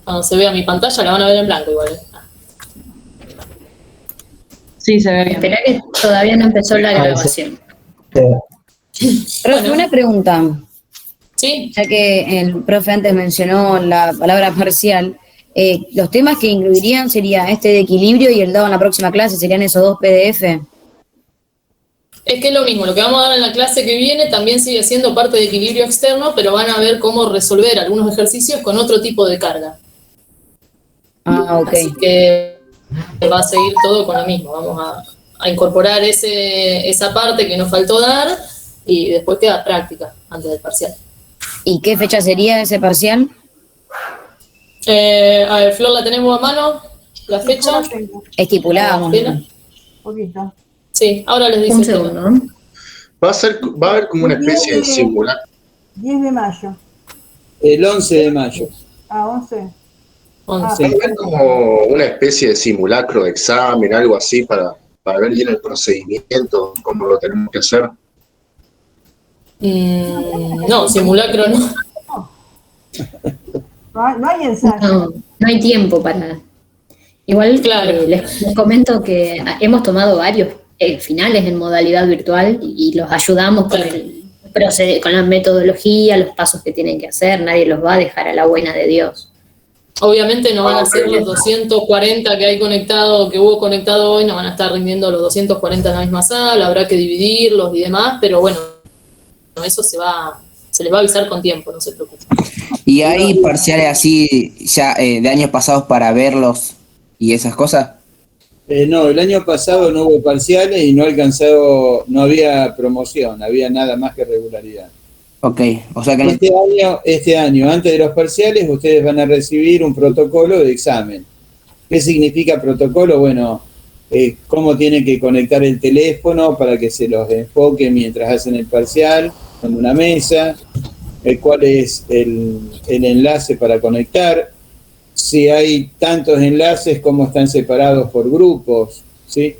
Cuando se vea mi pantalla la van a ver en blanco igual. Sí, se ve bien. Esperá que todavía no empezó la grabación. Profe, una pregunta. Sí. Ya que el profe antes mencionó la palabra parcial, los temas que incluirían sería este de equilibrio y el dado en la próxima clase, serían esos dos PDF. Es que es lo mismo, lo que vamos a dar en la clase que viene también sigue siendo parte de equilibrio externo, pero van a ver cómo resolver algunos ejercicios con otro tipo de carga. Ah, ok. Así que va a seguir todo con lo mismo. Vamos a incorporar esa parte que nos faltó dar y después queda práctica antes del parcial. ¿Y qué fecha sería ese parcial? A ver, Flor, ¿la tenemos a mano? ¿La fecha? Estipulamos. Poquito. Sí, ahora les dice. Un segundo, ¿no? Va a haber como una especie de simulacro. 10 de mayo. El 11 de mayo. 11. Va a haber como una especie de simulacro de examen, algo así, para ver bien el procedimiento, cómo lo tenemos que hacer. No, simulacro no. No hay ensayo. No hay tiempo para... Igual Claro. les comento que hemos tomado varios finales en modalidad virtual y los ayudamos con con la metodología, los pasos que tienen que hacer, nadie los va a dejar a la buena de Dios. Obviamente no van a ser los 240 que hubo conectado hoy, no van a estar rindiendo los 240 en la misma sala, habrá que dividirlos y demás, pero bueno, eso se les va a avisar con tiempo, no se preocupen. ¿Y hay parciales así ya de años pasados para verlos y esas cosas? No, el año pasado no hubo parciales y no había promoción, había nada más que regularidad. Ok, o sea que Este año, antes de los parciales, ustedes van a recibir un protocolo de examen. ¿Qué significa protocolo? Bueno, cómo tienen que conectar el teléfono para que se los enfoque mientras hacen el parcial, con una mesa, cuál es el enlace para conectar, si hay tantos enlaces, cómo están separados por grupos, ¿sí?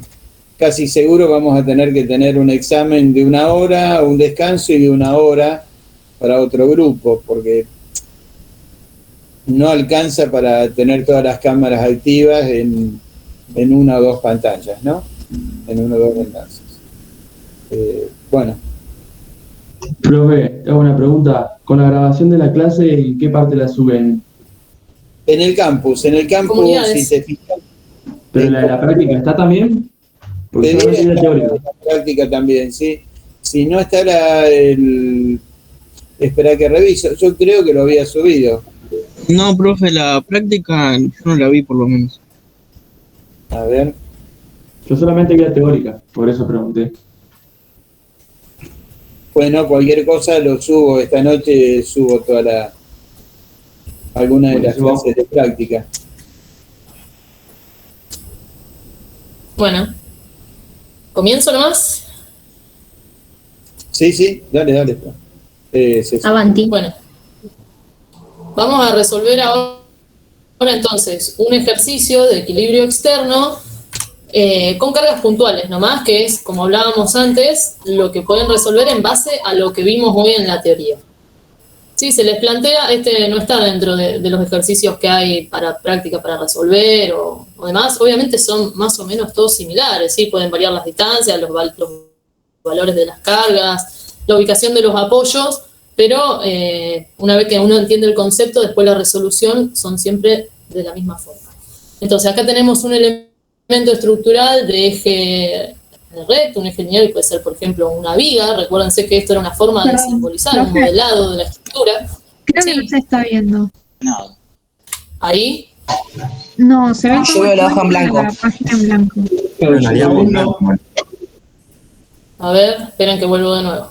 Casi seguro vamos a tener que tener un examen de 1 hora, un descanso y de 1 hora para otro grupo, porque no alcanza para tener todas las cámaras activas en 1 o 2 pantallas, ¿no? En 1 o 2 enlaces. Bueno. Profe, hago una pregunta. Con la grabación de la clase, ¿en qué parte la suben? En el campus, si se fijan. ¿Pero la práctica está también? Porque solamente es la teórica. La práctica también, sí. Si no está espera que reviso. Yo creo que lo había subido. No, profe, la práctica yo no la vi por lo menos. A ver. Yo solamente vi la teórica, por eso pregunté. Bueno, cualquier cosa lo subo. Esta noche subo alguna de las clases de práctica. Bueno, ¿comienzo nomás? Sí, dale. Avanti. Bueno, vamos a resolver ahora entonces un ejercicio de equilibrio externo con cargas puntuales nomás, que es, como hablábamos antes, lo que pueden resolver en base a lo que vimos hoy en la teoría. Sí, se les plantea, no está dentro de los ejercicios que hay para práctica, para resolver o demás. Obviamente son más o menos todos similares, ¿sí? Pueden variar las distancias, los valores de las cargas, la ubicación de los apoyos, pero una vez que uno entiende el concepto, después la resolución son siempre de la misma forma. Entonces acá tenemos un elemento estructural de eje recto, un eje lineal, puede ser, por ejemplo, una viga. Recuérdense que esto era una forma de simbolizar un modelado de la estructura. Creo que no se está viendo. No. ¿Ahí? No, se ve Yo veo la hoja en blanco. la página en blanco. A ver, esperen que vuelvo de nuevo.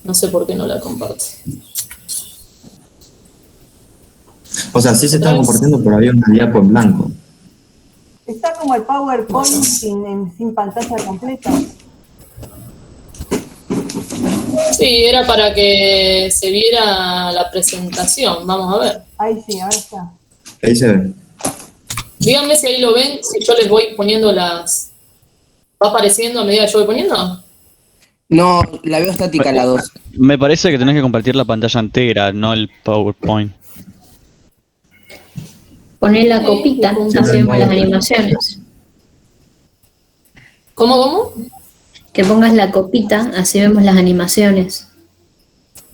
No sé por qué no la comparte. O sea, sí se estaba compartiendo, pero había una diapo en blanco. Está como el PowerPoint sin pantalla completa. Sí, era para que se viera la presentación. Vamos a ver. Ahí sí, ahora está. Ahí se ve. Díganme si ahí lo ven, si yo les voy poniendo las... ¿Va apareciendo a medida que yo voy poniendo? No, la veo estática la 2. Me parece que tenés que compartir la pantalla entera, no el PowerPoint. Poner la Sí, copita, sí, así vemos las animaciones. ¿Cómo? Que pongas la copita, así vemos las animaciones.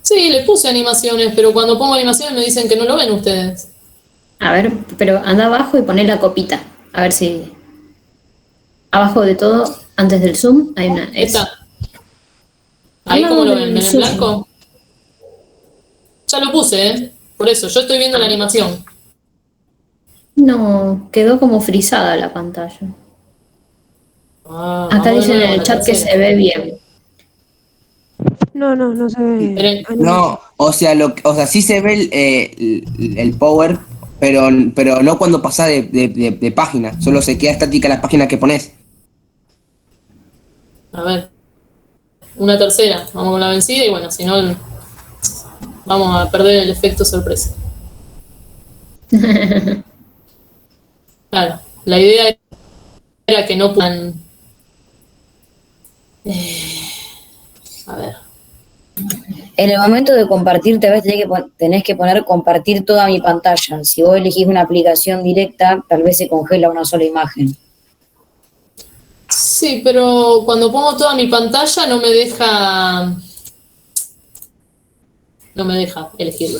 Sí, le puse animaciones, pero cuando pongo animaciones me dicen que no lo ven ustedes. A ver, pero anda abajo y poné la copita. A ver si... Abajo de todo, antes del zoom, hay una... Está. ¿Ahí Al cómo lado lo ven? del ¿En el zoom. blanco? Ya lo puse, ¿eh? Por eso, yo estoy viendo la animación. No, quedó como frisada la pantalla. Acá Vamos de dicen nuevo en a el la chat que tercera. se ve bien. No se ve. No, o sea, sí se ve el power, pero no cuando pasa de página. Solo se queda estática la página que pones. A ver. Una tercera. Vamos con la vencida y bueno, si no, vamos a perder el efecto sorpresa. Claro, la idea era que no puedan... a ver. En el momento de compartir, tal vez tenés que poner compartir toda mi pantalla. Si vos elegís una aplicación directa, tal vez se congela una sola imagen. Sí, pero cuando pongo toda mi pantalla no me deja elegirlo.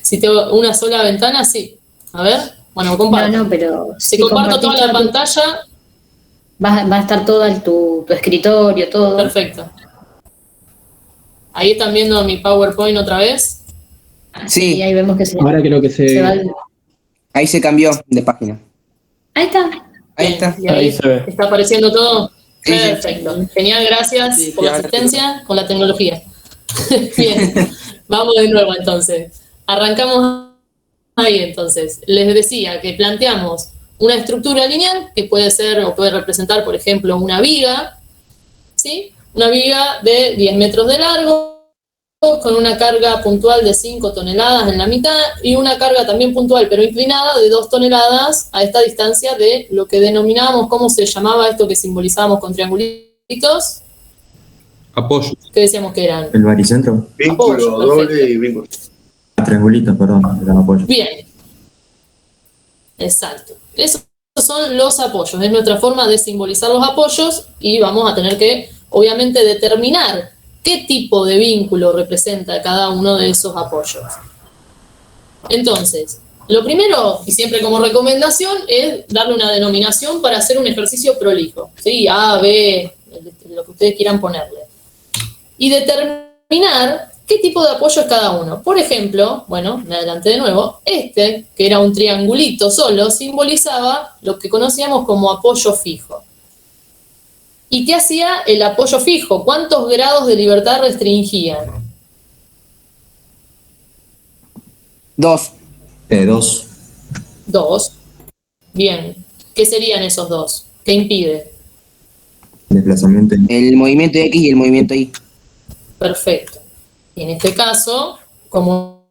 Si tengo una sola ventana, sí. A ver, bueno, comparto. No, pero si comparto toda la pantalla... Va a estar todo tu escritorio, todo. Perfecto. Ahí están viendo mi PowerPoint otra vez. Sí. Y ahí vemos que Ahora creo que se va Ahí se cambió de página. Ahí está. Ahí está. Y ahí se ve. está apareciendo todo. Sí, sí. Perfecto. Genial, gracias Sí, por la ahora asistencia con la tecnología. Bien, vamos de nuevo entonces. Arrancamos ahí entonces. Les decía que planteamos una estructura lineal que puede ser o puede representar, por ejemplo, una viga, ¿sí? Una viga de 10 metros de largo, con una carga puntual de 5 toneladas en la mitad y una carga también puntual pero inclinada de 2 toneladas a esta distancia de lo que denominábamos, ¿cómo se llamaba esto que simbolizábamos con triangulitos? Apoyo. ¿Qué decíamos que eran? El baricentro. Vínculo Apoyo, doble perfecto. y vínculo. Triangulito, perdón, era apoyo. Bien. Exacto. Esos son los apoyos, es nuestra forma de simbolizar los apoyos y vamos a tener que, obviamente, determinar qué tipo de vínculo representa cada uno de esos apoyos. Entonces, lo primero, y siempre como recomendación, es darle una denominación para hacer un ejercicio prolijo, ¿sí? A, B, lo que ustedes quieran ponerle. Y determinar qué tipo de apoyo es cada uno. Por ejemplo, bueno, me adelanté de nuevo, que era un triangulito solo, simbolizaba lo que conocíamos como apoyo fijo. ¿Y qué hacía el apoyo fijo? ¿Cuántos grados de libertad restringían? 2. 2. 2. Bien. ¿Qué serían esos 2? ¿Qué impide? Desplazamiento. El movimiento X y el movimiento Y. Perfecto. Y en este caso, como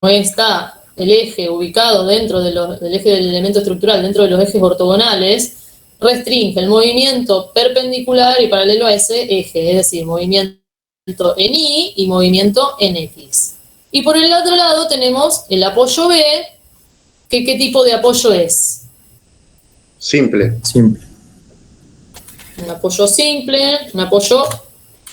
está el eje ubicado dentro del eje del elemento estructural, dentro de los ejes ortogonales, restringe el movimiento perpendicular y paralelo a ese eje, es decir, movimiento en Y y movimiento en X. Y por el otro lado tenemos el apoyo B, que ¿qué tipo de apoyo es? Simple. Simple. Un apoyo simple, un apoyo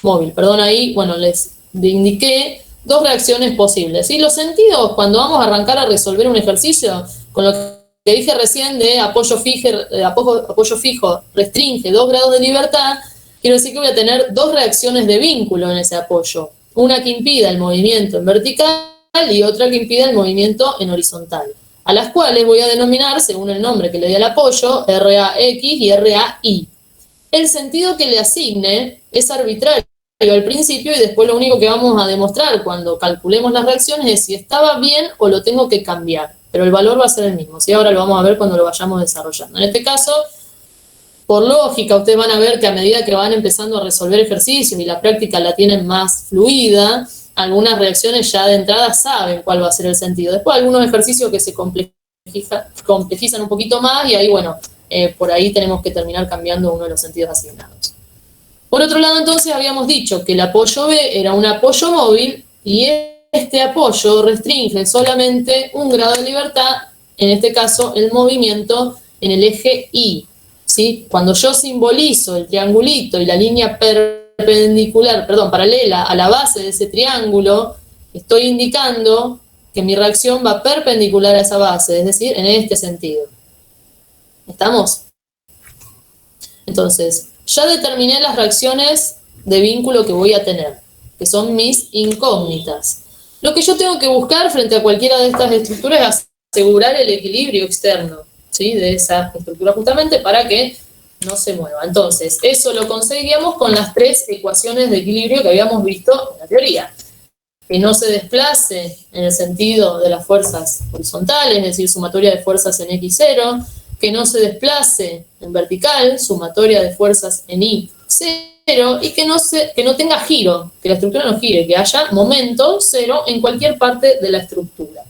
móvil. Perdón, ahí, bueno, les indiqué dos reacciones posibles. Y los sentidos, cuando vamos a arrancar a resolver un ejercicio, con lo que dije recién de apoyo fijo restringe 2 grados de libertad, quiero decir que voy a tener dos reacciones de vínculo en ese apoyo. Una que impida el movimiento en vertical y otra que impida el movimiento en horizontal, a las cuales voy a denominar, según el nombre que le dé al apoyo, RAX y RAI. El sentido que le asigne es arbitrario al principio y después lo único que vamos a demostrar cuando calculemos las reacciones es si estaba bien o lo tengo que cambiar, pero el valor va a ser el mismo, ¿sí? Ahora lo vamos a ver cuando lo vayamos desarrollando. En este caso, por lógica, ustedes van a ver que a medida que van empezando a resolver ejercicios y la práctica la tienen más fluida, algunas reacciones ya de entrada saben cuál va a ser el sentido. Después algunos ejercicios que se complejizan un poquito más y ahí, bueno, por ahí tenemos que terminar cambiando uno de los sentidos asignados. Por otro lado, entonces, habíamos dicho que el apoyo B era un apoyo móvil y este apoyo restringe solamente 1 grado de libertad en este caso el movimiento en el eje Y, ¿sí? Cuando yo simbolizo el triangulito y la línea paralela a la base de ese triángulo, estoy indicando que mi reacción va perpendicular a esa base, es decir, en este sentido. ¿Estamos? Entonces, ya determiné las reacciones de vínculo que voy a tener, que son mis incógnitas. Lo que yo tengo que buscar frente a cualquiera de estas estructuras es asegurar el equilibrio externo, ¿sí? De esa estructura justamente para que no se mueva. Entonces, eso lo conseguíamos con las 3 ecuaciones de equilibrio que habíamos visto en la teoría. Que no se desplace en el sentido de las fuerzas horizontales, es decir, sumatoria de fuerzas en X0, que no se desplace en vertical, sumatoria de fuerzas en Y0, y que no tenga giro, que la estructura no gire, que haya momento cero en cualquier parte de la estructura.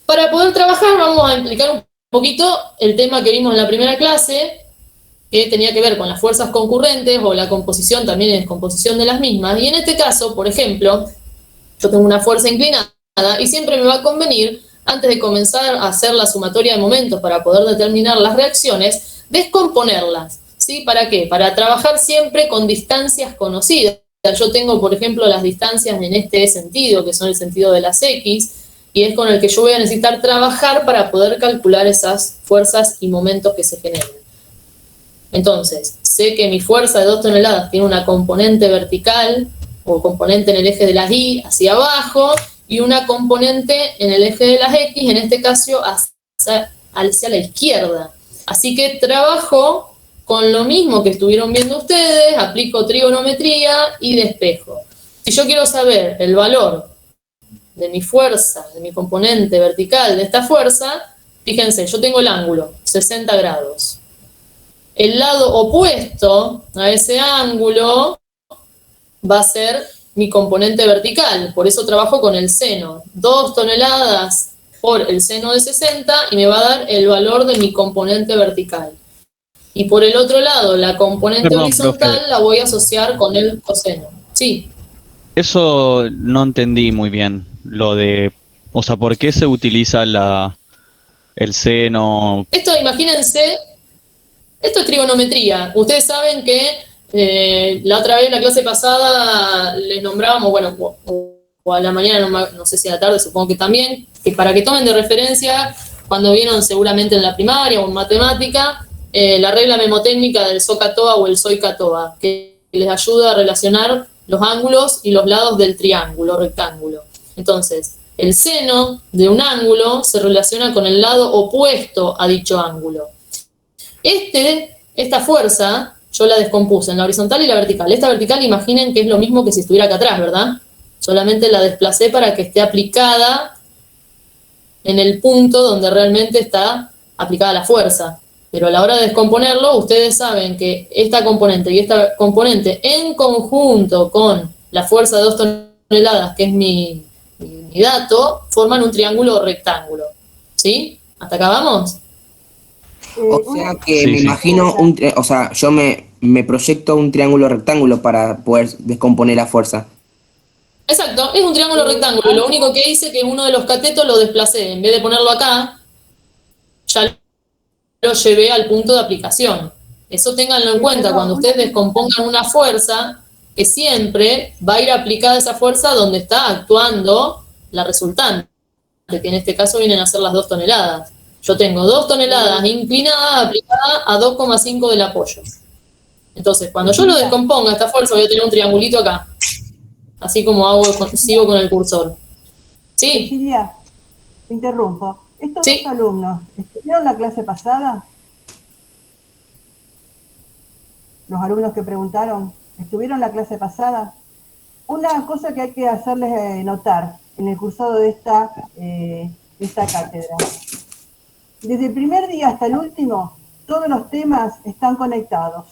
Para poder trabajar vamos a implicar un poquito el tema que vimos en la primera clase, que tenía que ver con las fuerzas concurrentes o la composición, también es descomposición de las mismas, y en este caso, por ejemplo, yo tengo una fuerza inclinada y siempre me va a convenir, antes de comenzar a hacer la sumatoria de momentos para poder determinar las reacciones, descomponerlas, ¿sí? ¿Para qué? Para trabajar siempre con distancias conocidas. Yo tengo, por ejemplo, las distancias en este sentido, que son el sentido de las X, y es con el que yo voy a necesitar trabajar para poder calcular esas fuerzas y momentos que se generen. Entonces, sé que mi fuerza de 2 toneladas tiene una componente vertical o componente en el eje de las Y hacia abajo y una componente en el eje de las X, en este caso hacia la izquierda. Así que trabajo con lo mismo que estuvieron viendo ustedes, aplico trigonometría y despejo. Si yo quiero saber el valor de mi fuerza, de mi componente vertical de esta fuerza, fíjense, yo tengo el ángulo, 60 grados. El lado opuesto a ese ángulo va a ser mi componente vertical, por eso trabajo con el seno. 2 toneladas por el seno de 60 y me va a dar el valor de mi componente vertical. Y por el otro lado, la componente horizontal la voy a asociar con el coseno. Sí. Eso no entendí muy bien, lo de, o sea, ¿por qué se utiliza el seno? Esto, imagínense, esto es trigonometría. Ustedes saben que la otra vez en la clase pasada les nombrábamos, bueno, o a la mañana, no sé si a la tarde, supongo que también, que para que tomen de referencia, cuando vieron seguramente en la primaria o en matemática, la regla memotécnica del SOHCAHTOA o el SOHCAHTOA, que les ayuda a relacionar los ángulos y los lados del triángulo, rectángulo. Entonces, el seno de un ángulo se relaciona con el lado opuesto a dicho ángulo. Esta fuerza, yo la descompuse en la horizontal y la vertical. Esta vertical, imaginen que es lo mismo que si estuviera acá atrás, ¿verdad? Solamente la desplacé para que esté aplicada en el punto donde realmente está aplicada la fuerza. Pero a la hora de descomponerlo, ustedes saben que esta componente y esta componente en conjunto con la fuerza de 2 toneladas, que es mi dato, forman un triángulo rectángulo. ¿Sí? ¿Hasta acá vamos? O sea que me imagino, o sea, yo me proyecto un triángulo rectángulo para poder descomponer la fuerza. Exacto, es un triángulo rectángulo. Lo único que hice es que uno de los catetos lo desplacé. En vez de ponerlo acá, ya lo llevé al punto de aplicación. Eso ténganlo en cuenta, cuando ustedes descompongan una fuerza, que siempre va a ir aplicada esa fuerza donde está actuando la resultante, que en este caso vienen a ser las 2 toneladas. Yo tengo 2 toneladas inclinadas aplicadas a 2,5 del apoyo. Entonces, cuando yo lo descomponga esta fuerza, voy a tener un triangulito acá. Así como sigo con el cursor. ¿Sí? Cecilia, te interrumpo. Estos dos alumnos, ¿estuvieron la clase pasada? Los alumnos que preguntaron, ¿estuvieron la clase pasada? Una cosa que hay que hacerles notar en el cursado de esta cátedra. Desde el primer día hasta el último, todos los temas están conectados.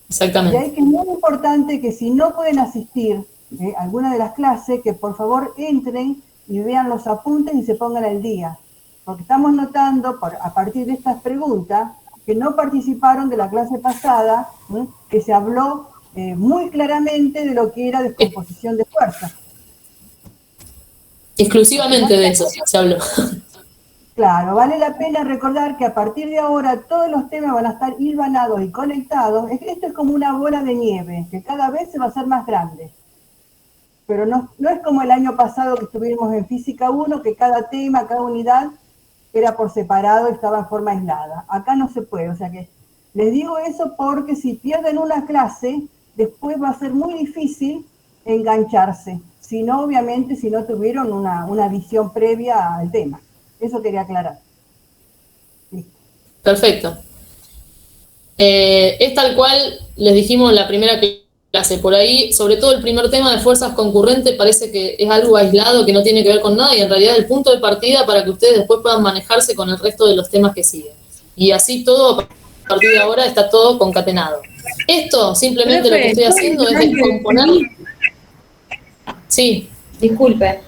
Exactamente. Y hay que es muy importante que si no pueden asistir a alguna de las clases, que por favor entren y vean los apuntes y se pongan al día. Porque estamos notando, a partir de estas preguntas, que no participaron de la clase pasada, que se habló muy claramente de lo que era descomposición de fuerza. Exclusivamente de eso se habló. Claro, vale la pena recordar que a partir de ahora todos los temas van a estar hilvanados y conectados. Esto es como una bola de nieve, que cada vez se va a hacer más grande. Pero no es como el año pasado que estuvimos en Física 1, que cada tema, cada unidad era por separado, estaba en forma aislada. Acá no se puede, o sea que les digo eso porque si pierden una clase, después va a ser muy difícil engancharse. Si no, obviamente, si no tuvieron una visión previa al tema. Eso quería aclarar. Listo. Perfecto. Es tal cual les dijimos en la primera clase. Por ahí, sobre todo el primer tema de fuerzas concurrentes, parece que es algo aislado, que no tiene que ver con nada, y en realidad es el punto de partida para que ustedes después puedan manejarse con el resto de los temas que siguen. Y así todo, a partir de ahora, está todo concatenado. Esto, simplemente lo que estoy haciendo es descomponer. Sí. Disculpe.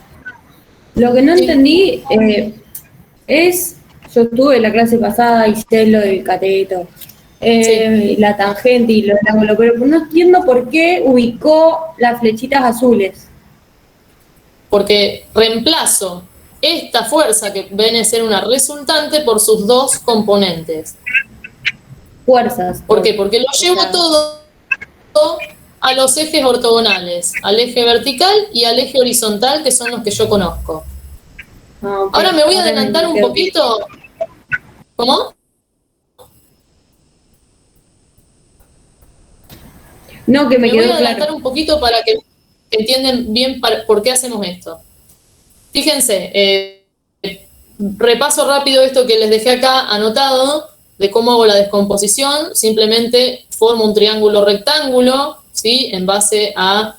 Lo que no entendí es, yo estuve en la clase pasada y sé lo del cateto, la tangente y lo del ángulo, pero no entiendo por qué ubicó las flechitas azules. Porque reemplazo esta fuerza que viene a ser una resultante por sus dos componentes. Fuerzas. ¿Por qué? Porque lo llevo todo a los ejes ortogonales, al eje vertical y al eje horizontal, que son los que yo conozco. Okay. Ahora me voy a adelantar un poquito. ¿Cómo? No, que me quedó voy a adelantar claro. un poquito para que entiendan bien por qué hacemos esto. Fíjense, repaso rápido esto que les dejé acá anotado, de cómo hago la descomposición. Simplemente formo un triángulo rectángulo, ¿sí? En base a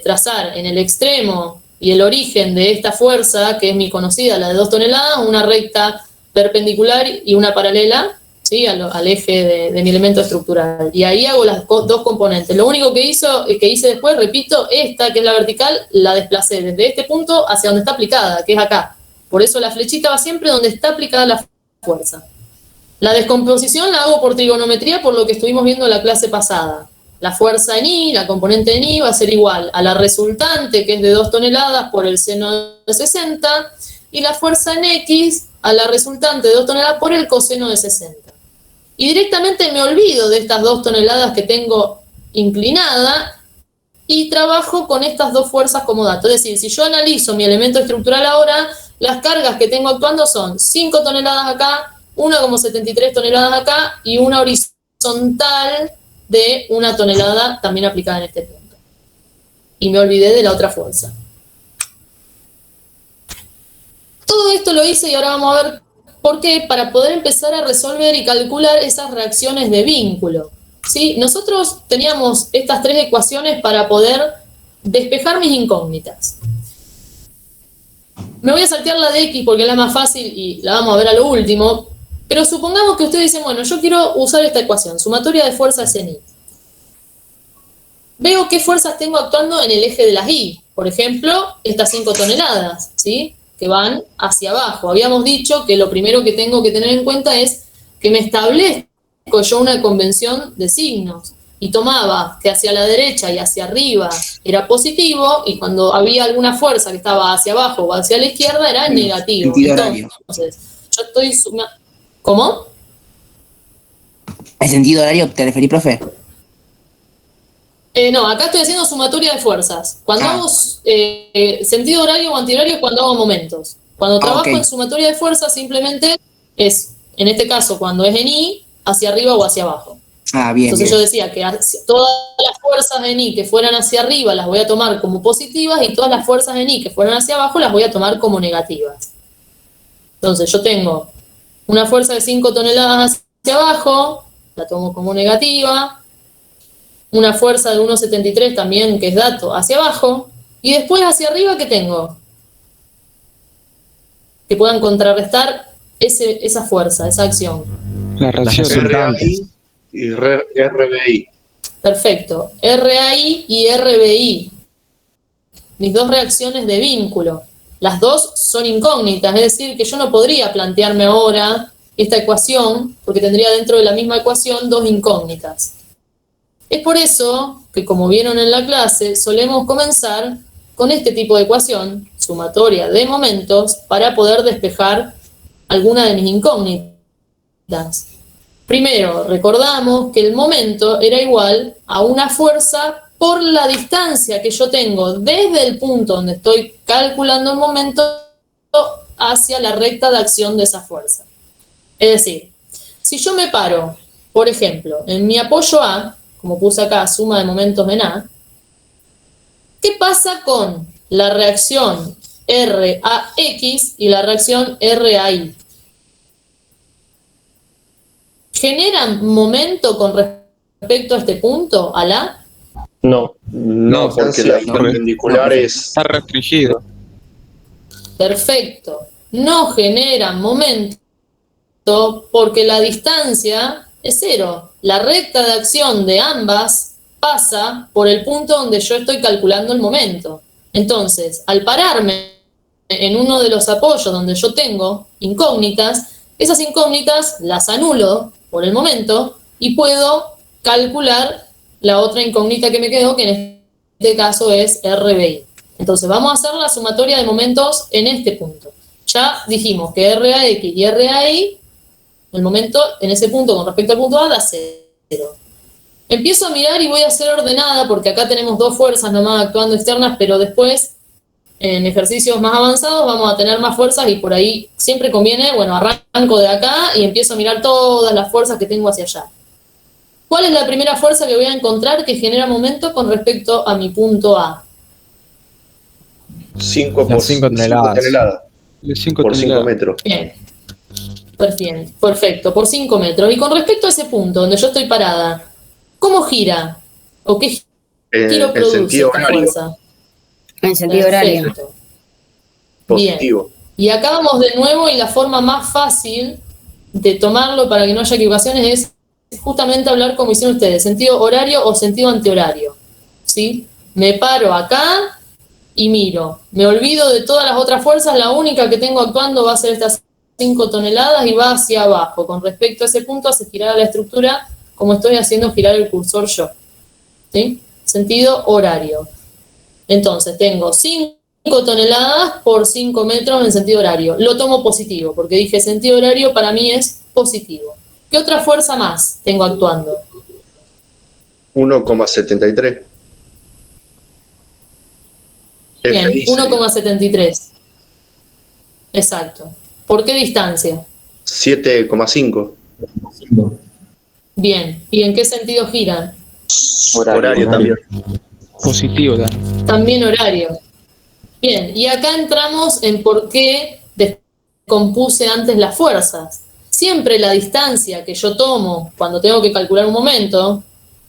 trazar en el extremo y el origen de esta fuerza, que es mi conocida, la de 2 toneladas, una recta perpendicular y una paralela, ¿sí? al eje de mi elemento estructural. Y ahí hago las dos componentes. Lo único que hice después, repito, esta, que es la vertical, la desplacé desde este punto hacia donde está aplicada, que es acá. Por eso la flechita va siempre donde está aplicada la fuerza. La descomposición la hago por trigonometría, por lo que estuvimos viendo en la clase pasada. La fuerza en I, la componente en I, va a ser igual a la resultante, que es de 2 toneladas, por el seno de 60, y la fuerza en X, a la resultante de 2 toneladas, por el coseno de 60. Y directamente me olvido de estas 2 toneladas que tengo inclinada y trabajo con estas dos fuerzas como dato. Es decir, si yo analizo mi elemento estructural ahora, las cargas que tengo actuando son 5 toneladas acá, 1,73 toneladas acá y una horizontal de 1 tonelada también aplicada en este punto. Y me olvidé de la otra fuerza. Todo esto lo hice y ahora vamos a ver por qué, para poder empezar a resolver y calcular esas reacciones de vínculo. ¿Sí? Nosotros teníamos estas 3 ecuaciones para poder despejar mis incógnitas. Me voy a saltear la de X porque es la más fácil y la vamos a ver a lo último. Pero supongamos que ustedes dicen, bueno, yo quiero usar esta ecuación, sumatoria de fuerzas en I. Veo qué fuerzas tengo actuando en el eje de las I. Por ejemplo, estas 5 toneladas, ¿sí? Que van hacia abajo. Habíamos dicho que lo primero que tengo que tener en cuenta es que me establezco yo una convención de signos. Y tomaba que hacia la derecha y hacia arriba era positivo, y cuando había alguna fuerza que estaba hacia abajo o hacia la izquierda era negativo. Entonces, yo estoy ¿Cómo? ¿El sentido horario te referís, profe? No, acá estoy haciendo sumatoria de fuerzas. Cuando hago sentido horario o antihorario, cuando hago momentos. Cuando trabajo en sumatoria de fuerzas, simplemente es, en este caso, cuando es en I, hacia arriba o hacia abajo. Bien. Entonces yo decía que todas las fuerzas en I que fueran hacia arriba las voy a tomar como positivas, y todas las fuerzas en I que fueran hacia abajo las voy a tomar como negativas. Entonces yo tengo una fuerza de 5 toneladas hacia abajo, la tomo como negativa. Una fuerza de 1,73 también, que es dato, hacia abajo. Y después hacia arriba, ¿qué tengo? Que puedan contrarrestar esa fuerza, esa acción. La reacción RAI y RBI. Perfecto. RAI y RBI. Mis dos reacciones de vínculo. Las dos son incógnitas, es decir, que yo no podría plantearme ahora esta ecuación, porque tendría dentro de la misma ecuación dos incógnitas. Es por eso que, como vieron en la clase, solemos comenzar con este tipo de ecuación, sumatoria de momentos, para poder despejar alguna de mis incógnitas. Primero, recordamos que el momento era igual a una fuerza por la distancia que yo tengo desde el punto donde estoy calculando el momento hacia la recta de acción de esa fuerza. Es decir, si yo me paro, por ejemplo, en mi apoyo A, como puse acá, suma de momentos en A, ¿qué pasa con la reacción RAX y la reacción RAY? ¿Generan momento con respecto a este punto, al A? No, porque la perpendicular Está restringido. Perfecto. No generan momento porque la distancia es cero. La recta de acción de ambas pasa por el punto donde yo estoy calculando el momento. Entonces, al pararme en uno de los apoyos donde yo tengo incógnitas, esas incógnitas las anulo por el momento y puedo calcular la otra incógnita que me quedó, que en este caso es RBI. Entonces vamos a hacer la sumatoria de momentos en este punto. Ya dijimos que RAX y RAI, el momento en ese punto con respecto al punto A da 0. Empiezo a mirar y voy a ser ordenada porque acá tenemos dos fuerzas nomás actuando externas, pero después en ejercicios más avanzados vamos a tener más fuerzas y por ahí siempre conviene, bueno, arranco de acá y empiezo a mirar todas las fuerzas que tengo hacia allá. ¿Cuál es la primera fuerza que voy a encontrar que genera momento con respecto a mi punto A? 5 por 5 toneladas. Por 5 metros. Bien. Perfecto, por 5 metros. Y con respecto a ese punto donde yo estoy parada, ¿cómo gira? ¿O qué giro produce esta fuerza? En sentido horario. Positivo. Bien. Y acá vamos de nuevo y la forma más fácil de tomarlo para que no haya equivocaciones es justamente hablar como hicieron ustedes, sentido horario o sentido antihorario. ¿Sí? Me paro acá y miro. Me olvido de todas las otras fuerzas, la única que tengo actuando va a ser estas 5 toneladas y va hacia abajo. Con respecto a ese punto hace girar a la estructura como estoy haciendo girar el cursor yo. ¿Sí? Sentido horario. Entonces tengo 5 toneladas por 5 metros en sentido horario. Lo tomo positivo, porque dije sentido horario para mí es positivo. ¿Qué otra fuerza más tengo actuando? 1,73. Bien, 1,73. Exacto. ¿Por qué distancia? 7,5. Bien. ¿Y en qué sentido gira? Horario también. Positivo También horario. Bien, y acá entramos en por qué descompuse antes las fuerzas. Siempre la distancia que yo tomo cuando tengo que calcular un momento,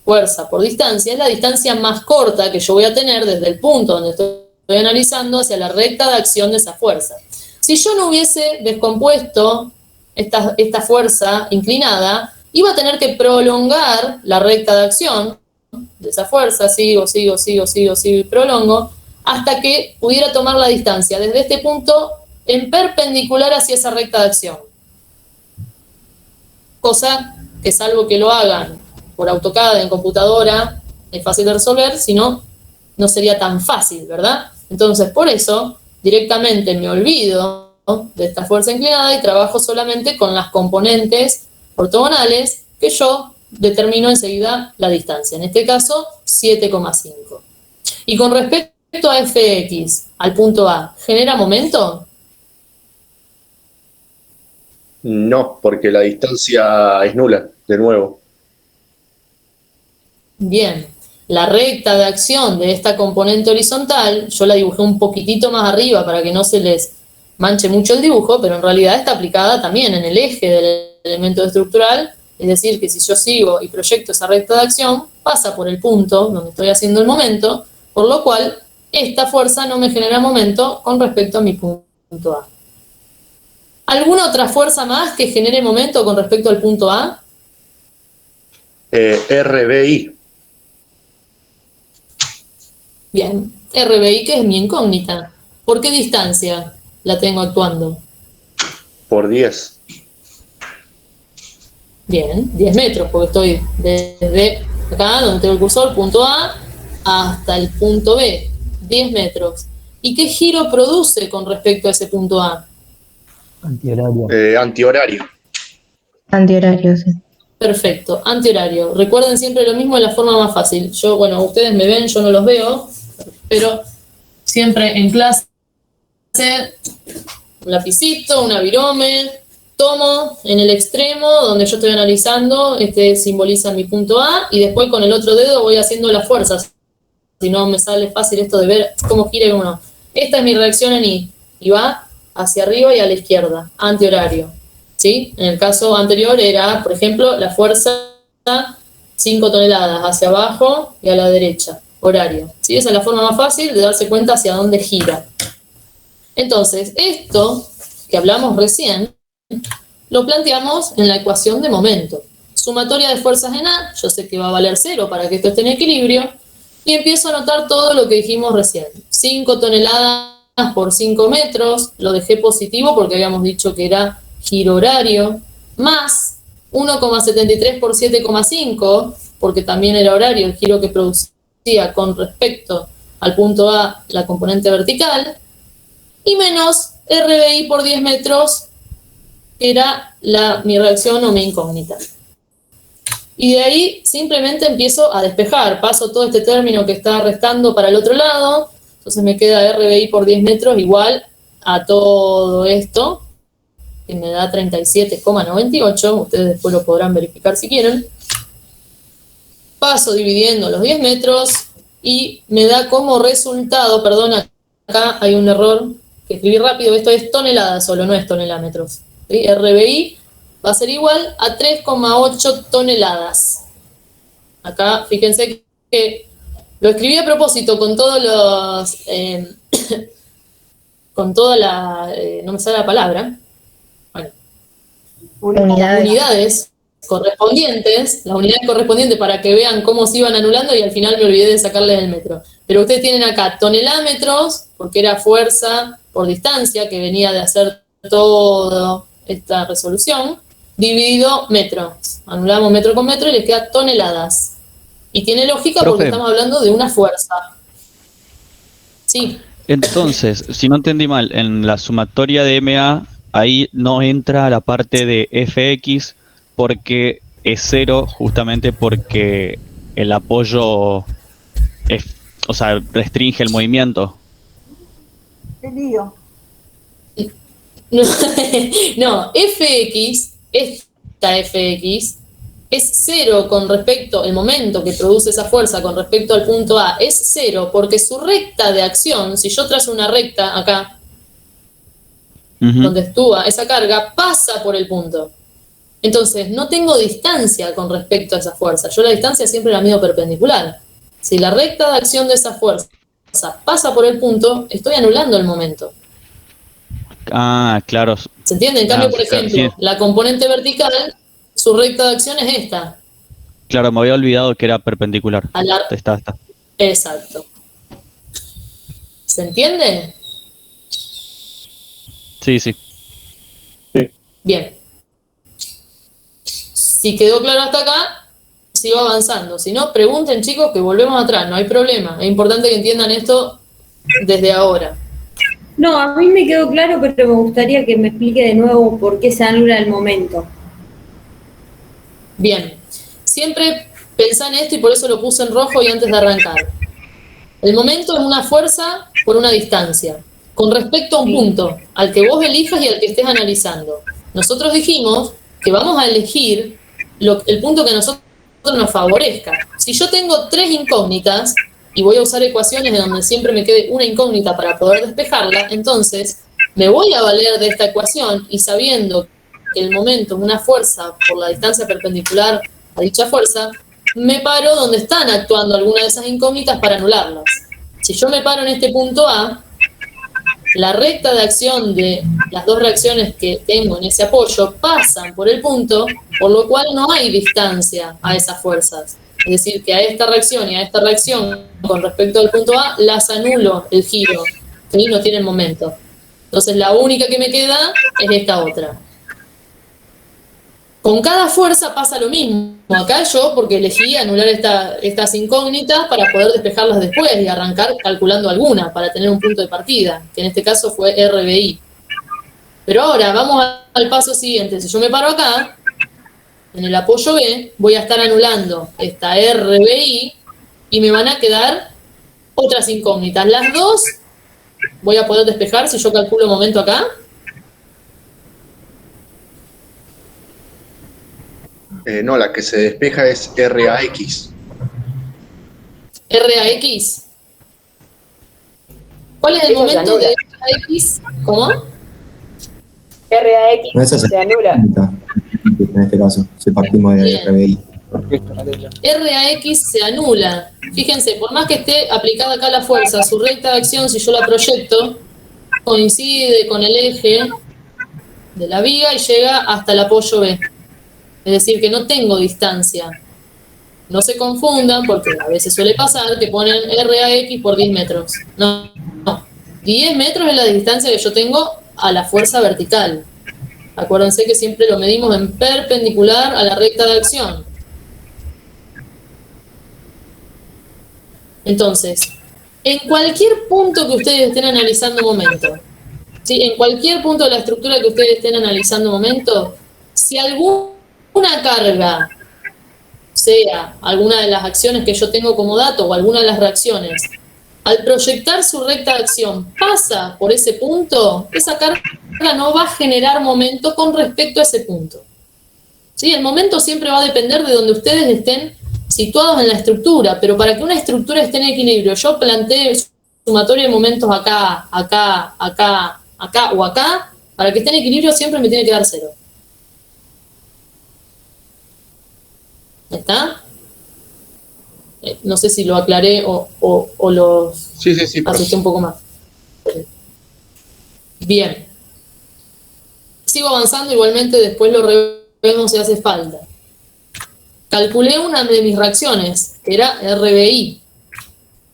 fuerza por distancia, es la distancia más corta que yo voy a tener desde el punto donde estoy analizando hacia la recta de acción de esa fuerza. Si yo no hubiese descompuesto esta fuerza inclinada, iba a tener que prolongar la recta de acción de esa fuerza, sigo y prolongo, hasta que pudiera tomar la distancia desde este punto en perpendicular hacia esa recta de acción. Cosa que salvo que lo hagan por AutoCAD en computadora, es fácil de resolver, si no, no sería tan fácil, ¿verdad? Entonces, por eso, directamente me olvido de esta fuerza inclinada y trabajo solamente con las componentes ortogonales que yo determino enseguida la distancia. En este caso, 7,5. Y con respecto a Fx, al punto A, ¿genera momento? No, porque la distancia es nula, de nuevo. Bien, la recta de acción de esta componente horizontal, yo la dibujé un poquitito más arriba para que no se les manche mucho el dibujo, pero en realidad está aplicada también en el eje del elemento estructural, es decir, que si yo sigo y proyecto esa recta de acción, pasa por el punto donde estoy haciendo el momento, por lo cual esta fuerza no me genera momento con respecto a mi punto A. ¿Alguna otra fuerza más que genere momento con respecto al punto A? RBI. Bien, RBI, que es mi incógnita. ¿Por qué distancia la tengo actuando? Por 10. Bien, 10 metros, porque estoy desde acá, donde tengo el cursor, punto A, hasta el punto B. 10 metros. ¿Y qué giro produce con respecto a ese punto A? Antihorario. Antihorario. Antihorario, sí. Perfecto, antihorario. Recuerden siempre lo mismo de la forma más fácil. Yo, bueno, ustedes me ven, yo no los veo, pero siempre en clase, un lapicito, una virome, tomo en el extremo donde yo estoy analizando, este simboliza mi punto A, y después con el otro dedo voy haciendo las fuerzas. Si no me sale fácil esto de ver cómo gira uno. Esta es mi reacción en I, y va hacia arriba y a la izquierda, antihorario. ¿Sí? En el caso anterior era, por ejemplo, la fuerza 5 toneladas hacia abajo y a la derecha, horario. ¿Sí? Esa es la forma más fácil de darse cuenta hacia dónde gira. Entonces, esto que hablamos recién, lo planteamos en la ecuación de momento. Sumatoria de fuerzas en A, yo sé que va a valer 0 para que esto esté en equilibrio, y empiezo a anotar todo lo que dijimos recién. 5 toneladas por 5 metros, lo dejé positivo porque habíamos dicho que era giro horario, más 1,73 por 7,5, porque también era horario el giro que producía con respecto al punto A la componente vertical, y menos RBI por 10 metros, que era mi reacción o mi incógnita. Y de ahí simplemente empiezo a despejar, paso todo este término que está restando para el otro lado, entonces me queda RBI por 10 metros igual a todo esto, que me da 37,98, ustedes después lo podrán verificar si quieren. Paso dividiendo los 10 metros y me da como resultado, perdón, acá hay un error que escribí rápido, esto es toneladas solo, no es tonelámetros. ¿Sí? RBI va a ser igual a 3,8 toneladas. Acá, fíjense que lo escribí a propósito con todos los... con toda la... no me sale la palabra. Unidades correspondientes, las unidades correspondientes para que vean cómo se iban anulando, y al final me olvidé de sacarles el metro. Pero ustedes tienen acá tonelámetros, porque era fuerza por distancia, que venía de hacer toda esta resolución, dividido metros. Anulamos metro con metro y les queda toneladas. Y tiene lógica porque Profe. estamos hablando de una fuerza. Sí. Entonces, si no entendí mal, en la sumatoria de MA, ahí no entra la parte de FX porque es 0, justamente porque el apoyo restringe el movimiento. Qué lío. No, FX, esta FX, es 0 con respecto, el momento que produce esa fuerza con respecto al punto A, es 0 porque su recta de acción, si yo trazo una recta acá, donde actúa esa carga, pasa por el punto. Entonces, no tengo distancia con respecto a esa fuerza. Yo la distancia siempre la mido perpendicular. Si la recta de acción de esa fuerza pasa por el punto, estoy anulando el momento. Ah, claro. ¿Se entiende? En cambio, por Claro, ejemplo, sí. la componente vertical, su recta de acción es esta. Claro, me había olvidado que era perpendicular. A la- Está. Exacto. ¿Se entiende? Sí, sí. Bien. Si quedó claro hasta acá, sigo avanzando. Si no, pregunten, chicos, que volvemos atrás, no hay problema. Es importante que entiendan esto desde ahora. No, a mí me quedó claro, pero me gustaría que me explique de nuevo por qué se anula el momento. Bien. Siempre pensá en esto y por eso lo puse en rojo y antes de arrancar. El momento es una fuerza por una distancia, con respecto a un punto, al que vos elijas y al que estés analizando. Nosotros dijimos que vamos a elegir el punto que a nosotros nos favorezca. Si yo tengo 3 incógnitas, y voy a usar ecuaciones de donde siempre me quede una incógnita para poder despejarla, entonces me voy a valer de esta ecuación y sabiendo que el momento es una fuerza por la distancia perpendicular a dicha fuerza, me paro donde están actuando algunas de esas incógnitas para anularlas. Si yo me paro en este punto A, la recta de acción de las dos reacciones que tengo en ese apoyo pasan por el punto, por lo cual no hay distancia a esas fuerzas. Es decir, que a esta reacción y a esta reacción con respecto al punto A, las anulo el giro, y no tienen momento. Entonces la única que me queda es esta otra. Con cada fuerza pasa lo mismo. Acá yo, porque elegí anular estas incógnitas para poder despejarlas después y arrancar calculando alguna para tener un punto de partida, que en este caso fue RBI. Pero ahora vamos al paso siguiente. Si yo me paro acá, en el apoyo B, voy a estar anulando esta RBI y me van a quedar otras incógnitas. Las dos voy a poder despejar si yo calculo momento acá. No, la que se despeja es RAX. RAX. ¿Cuál es el Eso se momento anula. de RAX? ¿Cómo? RAX No, esa se anula. En este caso, si partimos de Bien. RBI. RAX se anula. Fíjense, por más que esté aplicada acá la fuerza, su recta de acción, si yo la proyecto, coincide con el eje de la viga y llega hasta el apoyo B. Es decir, que no tengo distancia. No se confundan, porque a veces suele pasar que ponen RAX por 10 metros. No. 10 metros es la distancia que yo tengo a la fuerza vertical. Acuérdense que siempre lo medimos en perpendicular a la recta de acción. Entonces, en cualquier punto que ustedes estén analizando un momento, ¿sí? En cualquier punto de la estructura que ustedes estén analizando un momento, si alguna carga, sea alguna de las acciones que yo tengo como dato o alguna de las reacciones, al proyectar su recta de acción pasa por ese punto, esa carga no va a generar momento con respecto a ese punto. ¿Sí? El momento siempre va a depender de donde ustedes estén situados en la estructura, pero para que una estructura esté en equilibrio, yo planteé sumatoria de momentos acá, acá, acá, acá o acá, para que esté en equilibrio siempre me tiene que dar 0. ¿Está? No sé si lo aclaré o lo Sí, asusté un poco más. Bien. Sigo avanzando, igualmente después lo revemos si hace falta. Calculé una de mis reacciones, que era RBI.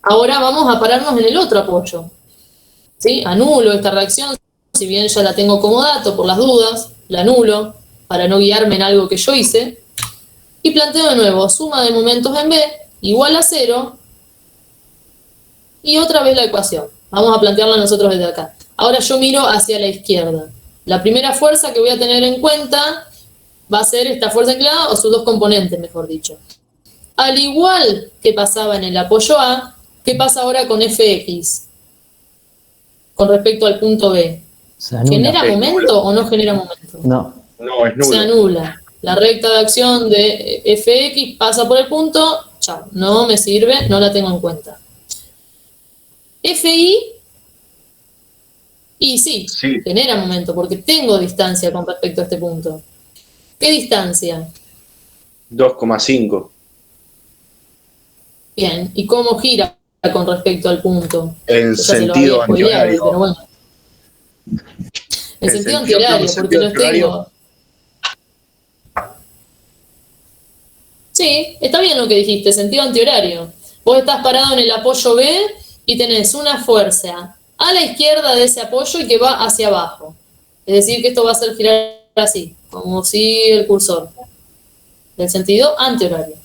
Ahora vamos a pararnos en el otro apoyo. ¿Sí? Anulo esta reacción, si bien ya la tengo como dato por las dudas, la anulo para no guiarme en algo que yo hice. Y planteo de nuevo, suma de momentos en B igual a 0. Y otra vez la ecuación. Vamos a plantearla nosotros desde acá. Ahora yo miro hacia la izquierda. La primera fuerza que voy a tener en cuenta va a ser esta fuerza inclinada o sus dos componentes, mejor dicho. Al igual que pasaba en el apoyo A, ¿qué pasa ahora con FX? Con respecto al punto B. ¿Genera momento o no genera momento? No. No, es Se nulo. anula. La recta de acción de FX pasa por el punto, chao, no me sirve, no la tengo en cuenta. FI, y sí, genera momento, porque tengo distancia con respecto a este punto. ¿Qué distancia? 2,5. Bien, ¿y cómo gira con respecto al punto? En Ya se lo sentido había spoileado, antihorario. pero bueno. En sentido antihorario, porque los tengo. Sí, está bien lo que dijiste, sentido antihorario. Vos estás parado en el apoyo B y tenés una fuerza a la izquierda de ese apoyo y que va hacia abajo. Es decir, que esto va a hacer girar así, como si el cursor. En sentido antihorario.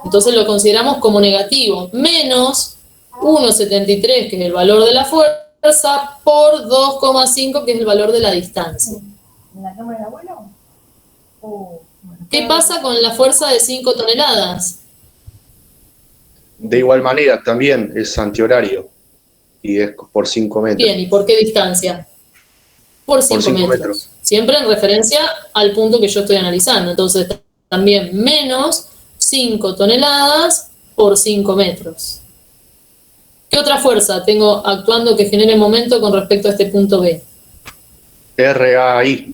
Entonces lo consideramos como negativo, menos 1,73, que es el valor de la fuerza, por 2,5, que es el valor de la distancia. ¿En la cama del abuelo? ¿Qué pasa con la fuerza de 5 toneladas? De igual manera, también es antihorario. Y es por 5 metros. Bien, ¿y por qué distancia? Por 5 metros. Siempre en referencia al punto que yo estoy analizando. Entonces, también menos 5 toneladas por 5 metros. ¿Qué otra fuerza tengo actuando que genere momento con respecto a este punto B? RAI,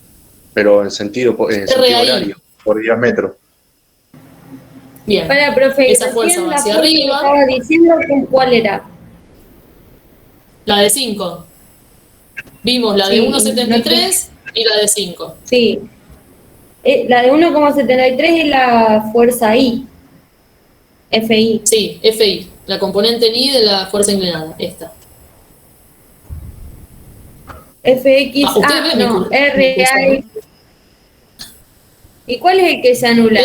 pero en sentido horario, por diámetro. Bien. Para, profe, esa fuerza va hacia arriba. Estaba diciendo cuál era. La de 5. Vimos la de Sí, 1,73 y la de 5. Sí. La de 1,73 es la fuerza I. FI. Sí, FI. La componente en I de la fuerza inclinada. Esta. FX. Ustedes ven mi curso. RAI. ¿Y cuál es el que se anula?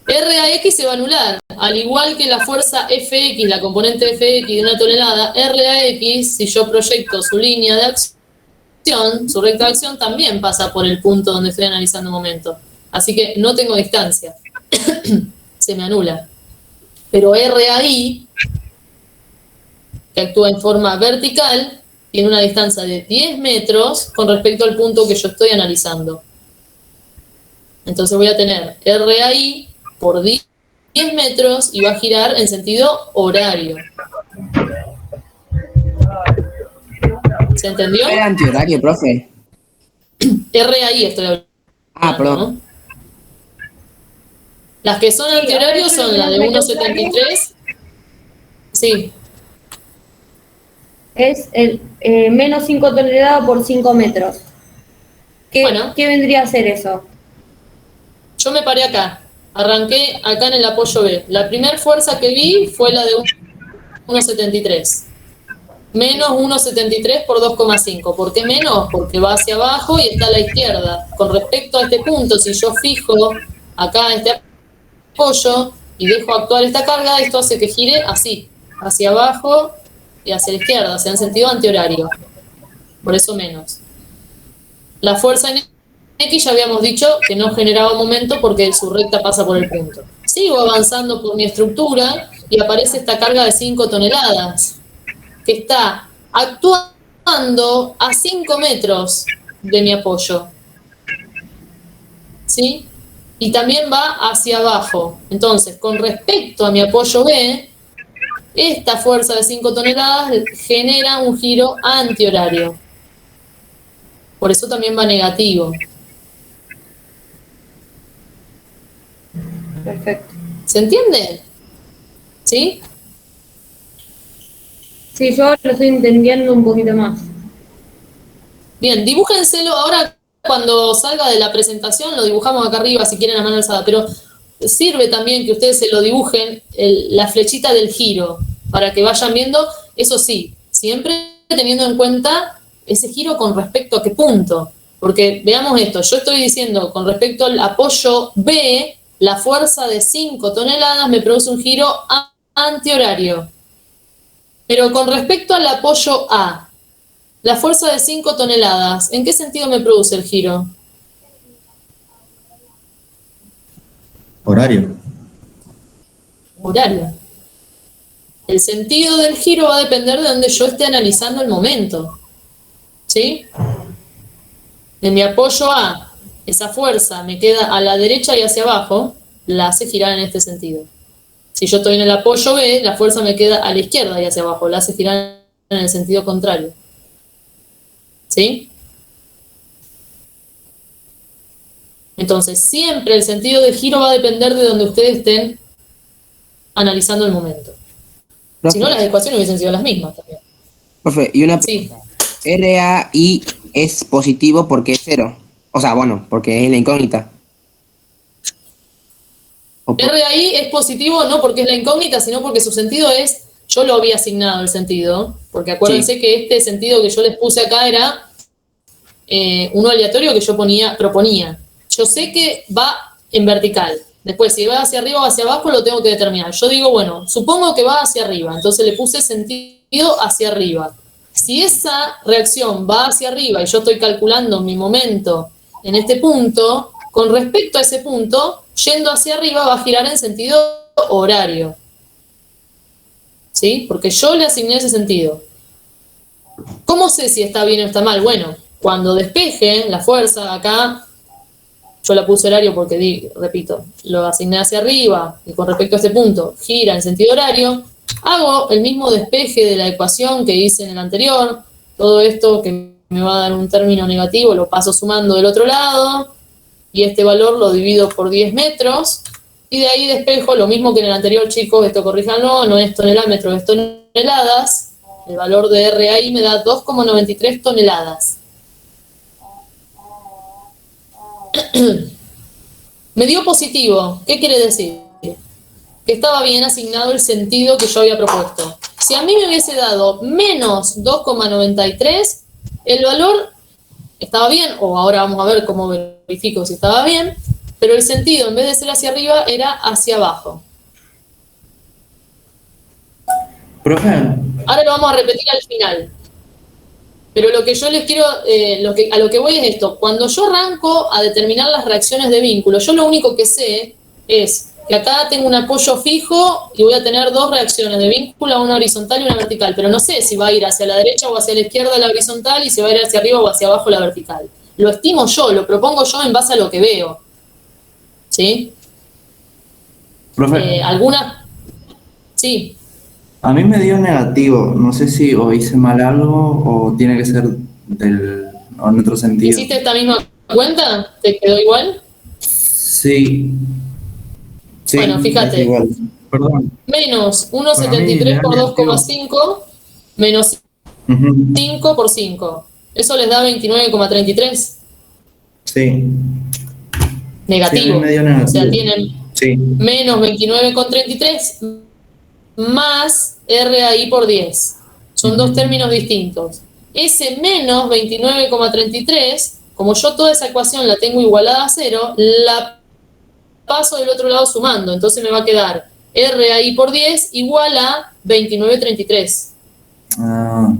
RAX se va a anular, al igual que la fuerza FX, la componente FX de 1 tonelada, RAX, si yo proyecto su línea de acción, su recta de acción, también pasa por el punto donde estoy analizando un momento. Así que no tengo distancia, se me anula. Pero RAI, que actúa en forma vertical, tiene una distancia de 10 metros con respecto al punto que yo estoy analizando. Entonces voy a tener RAI por 10 metros y va a girar en sentido horario. ¿Se entendió? ¿Era antihorario, profe? RAI estoy hablando. Ah, perdón. ¿no? Las que son antihorario son la de 1,73. Sí. Es el menos 5 toneladas por 5 metros. ¿Qué vendría a ser eso? Yo me paré acá. Arranqué acá en el apoyo B. La primera fuerza que vi fue la de 1,73. Menos 1,73 por 2,5. ¿Por qué menos? Porque va hacia abajo y está a la izquierda. Con respecto a este punto, si yo fijo acá este apoyo y dejo actuar esta carga, esto hace que gire así, hacia abajo y hacia la izquierda, o sea, en sentido antihorario. Por eso menos. La fuerza en X ya habíamos dicho que no generaba momento porque su recta pasa por el punto. Sigo avanzando por mi estructura y aparece esta carga de 5 toneladas que está actuando a 5 metros de mi apoyo. ¿Sí? Y también va hacia abajo. Entonces, con respecto a mi apoyo B, esta fuerza de 5 toneladas genera un giro antihorario. Por eso también va negativo. Perfecto. ¿Se entiende? ¿Sí? Sí, yo lo estoy entendiendo un poquito más. Bien, dibújenselo ahora cuando salga de la presentación, lo dibujamos acá arriba si quieren a mano alzada, pero sirve también que ustedes se lo dibujen la flechita del giro para que vayan viendo, eso sí, siempre teniendo en cuenta ese giro con respecto a qué punto, porque veamos esto, yo estoy diciendo con respecto al apoyo B, la fuerza de 5 toneladas me produce un giro antihorario, pero con respecto al apoyo A, la fuerza de 5 toneladas, ¿en qué sentido me produce el giro? Horario. Horario. El sentido del giro va a depender de donde yo esté analizando el momento. ¿Sí? En mi apoyo A, esa fuerza me queda a la derecha y hacia abajo, la hace girar en este sentido. Si yo estoy en el apoyo B, la fuerza me queda a la izquierda y hacia abajo, la hace girar en el sentido contrario. ¿Sí? Entonces, siempre el sentido del giro va a depender de donde ustedes estén analizando el momento. Si no, las ecuaciones hubiesen sido las mismas también. Profe, y una pregunta. RAI es positivo porque es 0. O sea, bueno, porque es la incógnita. RAI es positivo no porque es la incógnita, sino porque su sentido es, yo lo había asignado el sentido, porque acuérdense que este sentido que yo les puse acá era uno aleatorio que yo proponía. Yo sé que va en vertical. Después, si va hacia arriba o hacia abajo, lo tengo que determinar. Yo digo, bueno, supongo que va hacia arriba, entonces le puse sentido hacia arriba. Si esa reacción va hacia arriba y yo estoy calculando mi momento en este punto, con respecto a ese punto, yendo hacia arriba va a girar en sentido horario. ¿Sí? Porque yo le asigné ese sentido. ¿Cómo sé si está bien o está mal? Bueno, cuando despeje la fuerza acá, yo la puse horario porque, repito, lo asigné hacia arriba y con respecto a este punto gira en sentido horario, hago el mismo despeje de la ecuación que hice en el anterior, todo esto que me va a dar un término negativo lo paso sumando del otro lado y este valor lo divido por 10 metros y de ahí despejo lo mismo que en el anterior, chicos, esto corríjanlo, no es tonelímetro, es toneladas, el valor de RAI me da 2,93 toneladas. Me dio positivo. ¿Qué quiere decir? Que estaba bien asignado el sentido que yo había propuesto. Si a mí me hubiese dado menos 2,93, el valor estaba bien, o ahora vamos a ver cómo verifico si estaba bien, pero el sentido en vez de ser hacia arriba era hacia abajo. Profe, Ahora lo vamos a repetir al final. Pero lo que yo les quiero, a lo que voy es esto. Cuando yo arranco a determinar las reacciones de vínculo, yo lo único que sé es que acá tengo un apoyo fijo y voy a tener dos reacciones de vínculo, una horizontal y una vertical, pero no sé si va a ir hacia la derecha o hacia la izquierda la horizontal y si va a ir hacia arriba o hacia abajo la vertical. Lo estimo yo, lo propongo yo en base a lo que veo. ¿Sí? profe, ¿Alguna? Sí. a mí me dio negativo. No sé si o hice mal algo o tiene que ser o en otro sentido. ¿Hiciste esta misma cuenta? ¿Te quedó igual? Sí. Sí, Bueno, fíjate. es igual. Perdón. Menos 1,73 por 2,5 menos Ujú. 5 por 5. Eso les da 29,33. Sí. Negativo. Sí, medio negativo. O sea, tienen Sí. menos 29,33 más RAI por 10. Son dos términos distintos. Ese menos 29,33, como yo toda esa ecuación la tengo igualada a 0, la paso del otro lado sumando. Entonces me va a quedar RAI por 10 igual a 29,33. Ah,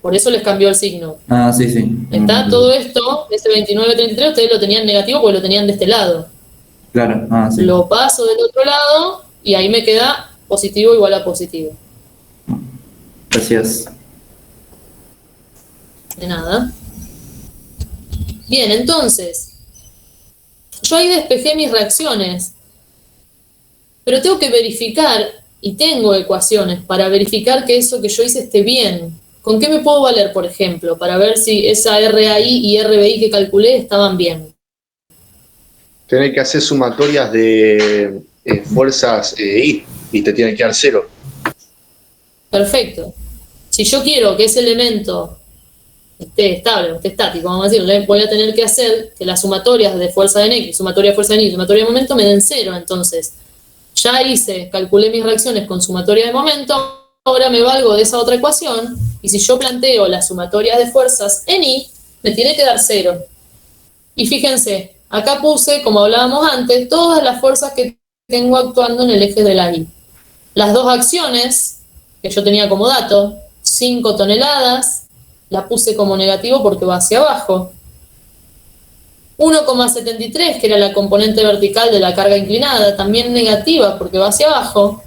Por eso les cambió el signo. sí, sí. Está todo esto, ese 29,33, ustedes lo tenían negativo porque lo tenían de este lado. Claro, sí. Lo paso del otro lado y ahí me queda positivo igual a positivo. Gracias. De nada. Bien, entonces, yo ahí despejé mis reacciones, pero tengo que verificar, y tengo ecuaciones para verificar que eso que yo hice esté bien. ¿Con qué me puedo valer, por ejemplo, para ver si esa RAI y RBI que calculé estaban bien? Tenés que hacer sumatorias de fuerzas I y te tiene que dar 0. Perfecto. Si yo quiero que ese elemento esté estable, esté estático, vamos a decirle, voy a tener que hacer que las sumatorias de fuerza en X, sumatoria de fuerza en Y, sumatoria de momento me den 0. Entonces, ya calculé mis reacciones con sumatoria de momento, ahora me valgo de esa otra ecuación, y si yo planteo las sumatorias de fuerzas en Y, me tiene que dar 0. Y fíjense, acá puse, como hablábamos antes, todas las fuerzas que tengo actuando en el eje de la Y. Las dos acciones que yo tenía como dato, 5 toneladas, la puse como negativo porque va hacia abajo. 1,73, que era la componente vertical de la carga inclinada, también negativa porque va hacia abajo.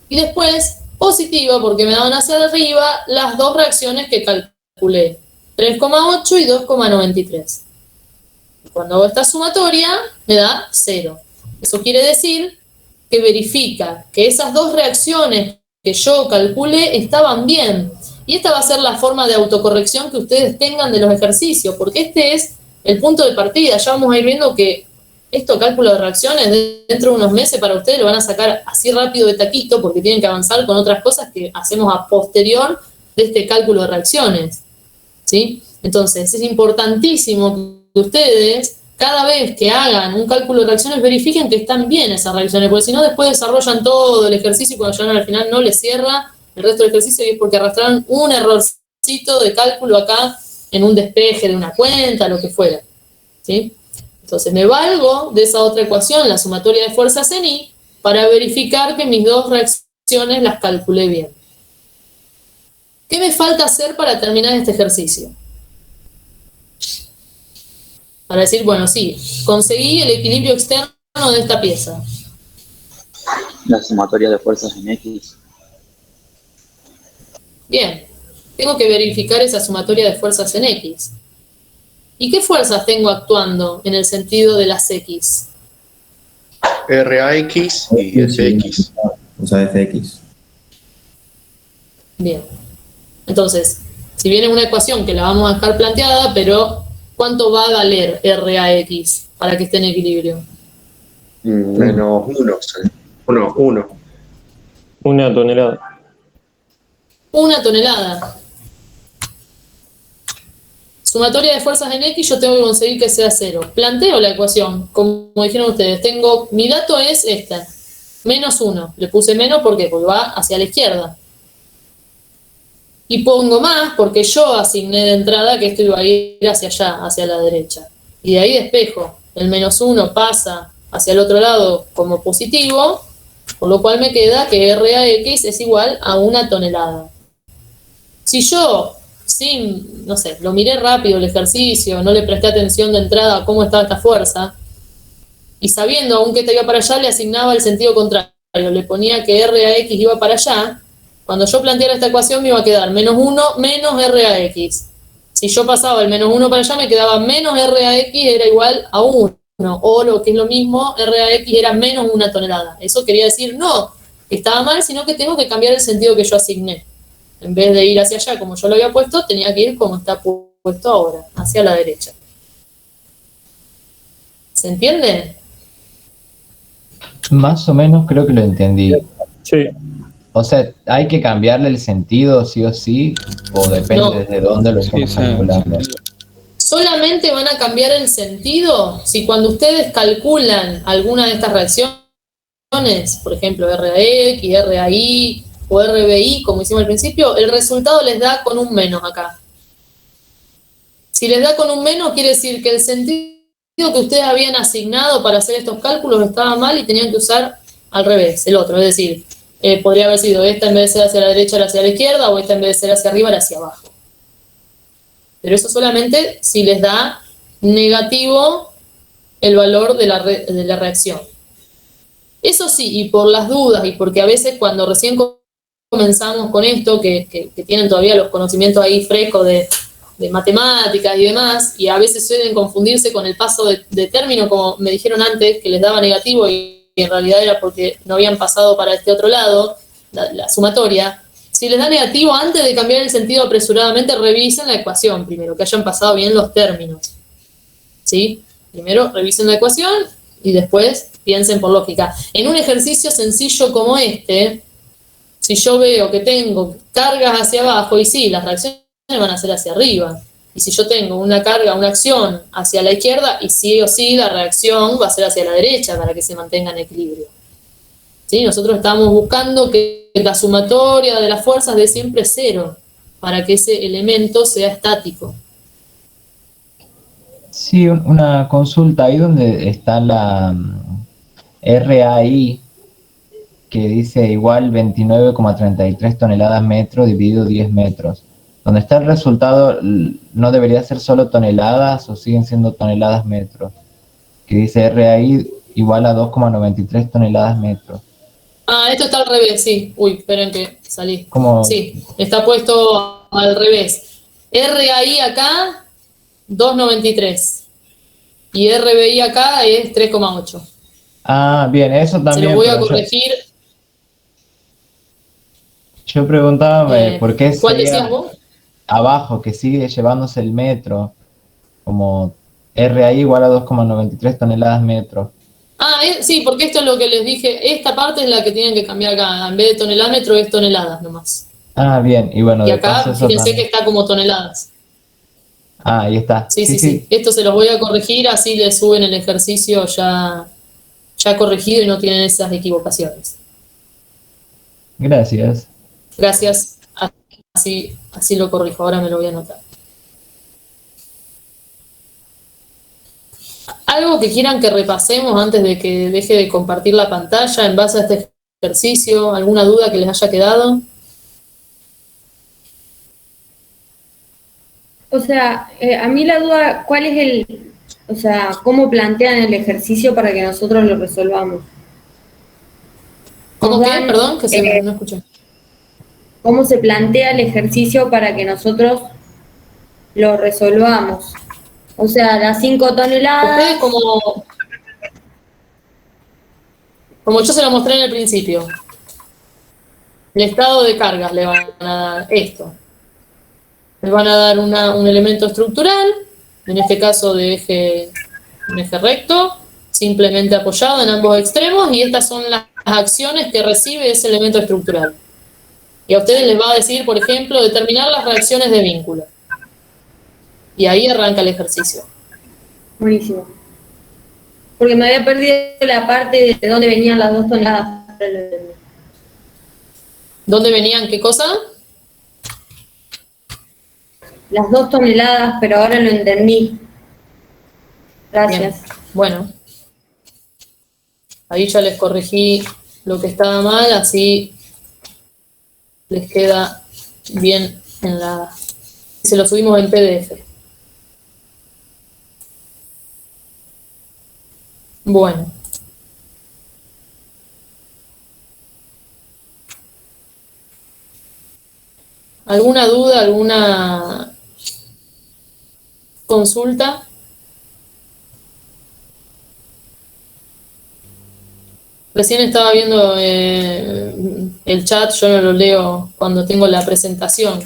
Y después positiva porque me daban hacia arriba las dos reacciones que calculé, 3,8 y 2,93. Cuando hago esta sumatoria me da 0. Eso quiere decir que verifica que esas dos reacciones que yo calculé estaban bien. Y esta va a ser la forma de autocorrección que ustedes tengan de los ejercicios, porque este es el punto de partida. Ya vamos a ir viendo que esto, cálculo de reacciones, dentro de unos meses para ustedes lo van a sacar así rápido de taquito, porque tienen que avanzar con otras cosas que hacemos a posterior de este cálculo de reacciones. ¿Sí? Entonces, es importantísimo que ustedes, cada vez que hagan un cálculo de reacciones, verifiquen que están bien esas reacciones, porque si no, después desarrollan todo el ejercicio y cuando llegan al final no les cierra el resto del ejercicio y es porque arrastraron un errorcito de cálculo acá en un despeje de una cuenta, lo que fuera. ¿Sí? Entonces me valgo de esa otra ecuación, la sumatoria de fuerzas en Y, para verificar que mis dos reacciones las calculé bien. ¿Qué me falta hacer para terminar este ejercicio? Para decir, bueno, sí, conseguí el equilibrio externo de esta pieza. La sumatoria de fuerzas en X. Bien, tengo que verificar esa sumatoria de fuerzas en X. ¿Y qué fuerzas tengo actuando en el sentido de las X? RAX y FX. O sea, FX. Bien. Entonces, si bien es una ecuación que la vamos a dejar planteada, pero ¿cuánto va a valer RAX para que esté en equilibrio? Menos 1. 1 tonelada. 1 tonelada. Sumatoria de fuerzas en X, yo tengo que conseguir que sea 0. Planteo la ecuación, como dijeron ustedes. Mi dato es esta, menos 1. Le puse menos, ¿por qué? Porque va hacia la izquierda. y pongo más porque yo asigné de entrada que esto iba a ir hacia allá, hacia la derecha. Y de ahí despejo. El -1 pasa hacia el otro lado como positivo, por lo cual me queda que RAX es igual a 1 tonelada. Si yo, no sé, lo miré rápido el ejercicio, no le presté atención de entrada a cómo estaba esta fuerza, y sabiendo aún que esta iba para allá, le asignaba el sentido contrario, le ponía que RAX iba para allá, cuando yo planteara esta ecuación me iba a quedar -1 menos RAX. Si yo pasaba el -1 para allá, me quedaba menos RAX era igual a 1, o lo que es lo mismo, RAX era menos 1 tonelada. Eso quería decir, no, que estaba mal, sino que tengo que cambiar el sentido que yo asigné. En vez de ir hacia allá como yo lo había puesto, tenía que ir como está puesto ahora, hacia la derecha. ¿Se entiende? Más o menos creo que lo entendí. Sí. O sea, ¿hay que cambiarle el sentido sí o sí? ¿O depende No. desde dónde lo estamos calculando? Solamente van a cambiar el sentido si cuando ustedes calculan alguna de estas reacciones, por ejemplo RAX, RAI o RBI, como hicimos al principio, el resultado les da con un menos acá. Si les da con un menos, quiere decir que el sentido que ustedes habían asignado para hacer estos cálculos estaba mal y tenían que usar al revés, el otro, es decir, podría haber sido esta en vez de ser hacia la derecha era hacia la izquierda, o esta en vez de ser hacia arriba era hacia abajo. Pero eso solamente si les da negativo el valor de la reacción. Eso sí, y por las dudas, y porque a veces cuando recién comenzamos con esto, que tienen todavía los conocimientos ahí frescos de matemáticas y demás, y a veces suelen confundirse con el paso de término, como me dijeron antes, que les daba negativo y en realidad era porque no habían pasado para este otro lado, la sumatoria. Si les da negativo, antes de cambiar el sentido apresuradamente, revisen la ecuación primero, que hayan pasado bien los términos. ¿Sí? Primero revisen la ecuación y después piensen por lógica. En un ejercicio sencillo como este, si yo veo que tengo cargas hacia abajo, y sí, las reacciones van a ser hacia arriba. Y si yo tengo una carga, una acción hacia la izquierda, y sí o sí la reacción va a ser hacia la derecha para que se mantenga en equilibrio. ¿Sí? Nosotros estamos buscando que la sumatoria de las fuerzas dé siempre 0, para que ese elemento sea estático. Sí, una consulta ahí donde está la RAI, que dice igual 29,33 toneladas metro dividido 10 metros. Donde está el resultado, ¿no debería ser solo toneladas o siguen siendo toneladas metros? Que dice RAI igual a 2,93 toneladas metros. Ah, esto está al revés, sí. Uy, esperen que salí. ¿Cómo? Sí, está puesto al revés. RAI acá, 2,93. Y RBI acá es 3,8. Ah, bien, eso también. Se lo voy a corregir. Yo preguntaba por qué ¿Cuál sería decías vos? abajo, que sigue llevándose el metro, como RAI igual a 2,93 toneladas metro. Ah, sí, porque esto es lo que les dije. Esta parte es la que tienen que cambiar acá. En vez de tonelada-metro es toneladas nomás. Ah, bien, y bueno, Y de acá, paso eso fíjense que también. está como toneladas. Ah, ahí está. Sí. Esto se los voy a corregir, así les suben el ejercicio ya corregido y no tienen esas equivocaciones. Gracias. Gracias. Así lo corrijo, ahora me lo voy a anotar. ¿Algo que quieran que repasemos antes de que deje de compartir la pantalla en base a este ejercicio? ¿Alguna duda que les haya quedado? O sea, a mí la duda, ¿cuál es cómo plantean el ejercicio para que nosotros lo resolvamos? ¿Cómo qué? Perdón, que no escuché. ¿Cómo se plantea el ejercicio para que nosotros lo resolvamos? O sea, las 5 toneladas... Ustedes como yo se lo mostré en el principio, el estado de cargas le van a dar esto. Les van a dar un elemento estructural, en este caso un eje recto, simplemente apoyado en ambos extremos, y estas son las acciones que recibe ese elemento estructural. Y a ustedes les va a decir, por ejemplo, determinar las reacciones de vínculo. Y ahí arranca el ejercicio. Buenísimo. Porque me había perdido la parte de dónde venían las 2 toneladas. ¿Dónde venían qué cosa? las 2 toneladas, pero ahora lo entendí. Gracias. Bien. Bueno, ahí ya les corregí lo que estaba mal, así les queda bien en la... Se lo subimos en PDF. Bueno. ¿Alguna duda, alguna consulta? Recién estaba viendo el chat, yo no lo leo cuando tengo la presentación.